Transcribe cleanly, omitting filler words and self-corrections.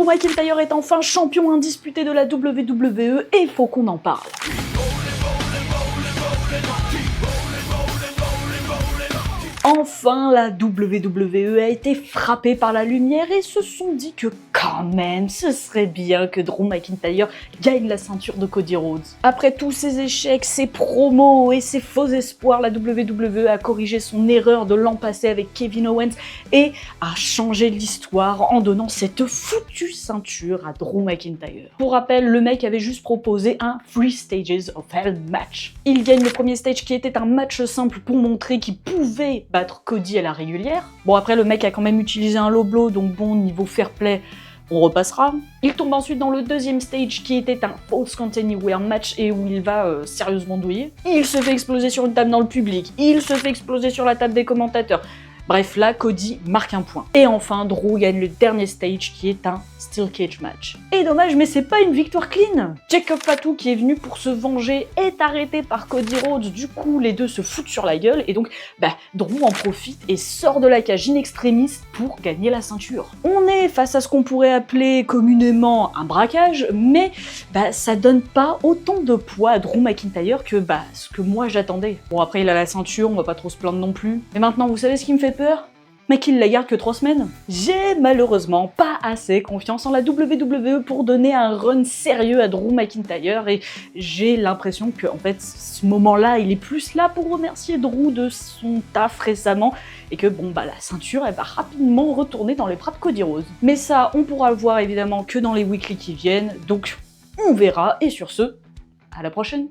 McIntyre est enfin champion indisputé de la WWE et faut qu'on en parle. Enfin, la WWE a été frappée par la lumière et se sont dit que quand même, ce serait bien que Drew McIntyre gagne la ceinture de Cody Rhodes. Après tous ses échecs, ses promos et ses faux espoirs, la WWE a corrigé son erreur de l'an passé avec Kevin Owens et a changé l'histoire en donnant cette foutue ceinture à Drew McIntyre. Pour rappel, le mec avait juste proposé un 3 Stages of Hell match. Il gagne le premier stage qui était un match simple pour montrer qu'il pouvait battre Cody à la régulière. Bon, après le mec a quand même utilisé un low blow, donc bon, niveau fair play, on repassera. Il tombe ensuite dans le deuxième stage qui était un Falls Count Anywhere match et où il va sérieusement douiller. Il se fait exploser sur une table dans le public, il se fait exploser sur la table des commentateurs. Bref, là, Cody marque un point. Et enfin, Drew gagne le dernier stage qui est un Steel Cage match. Et dommage, mais c'est pas une victoire clean. Jacob Fatu, qui est venu pour se venger, est arrêté par Cody Rhodes. Du coup, les deux se foutent sur la gueule et donc, Drew en profite et sort de la cage in extremis pour gagner la ceinture. On est face à ce qu'on pourrait appeler communément un braquage, mais ça donne pas autant de poids à Drew McIntyre que ce que moi j'attendais. Bon, après, il a la ceinture, on va pas trop se plaindre non plus. Mais maintenant, vous savez ce qui me fait peur ? Mais qu'il la garde que 3 semaines. J'ai malheureusement pas assez confiance en la WWE pour donner un run sérieux à Drew McIntyre et j'ai l'impression que en fait ce moment-là il est plus là pour remercier Drew de son taf récemment et que la ceinture elle va rapidement retourner dans les bras de Cody Rhodes. Mais ça on pourra le voir évidemment que dans les weekly qui viennent, donc on verra et sur ce, à la prochaine.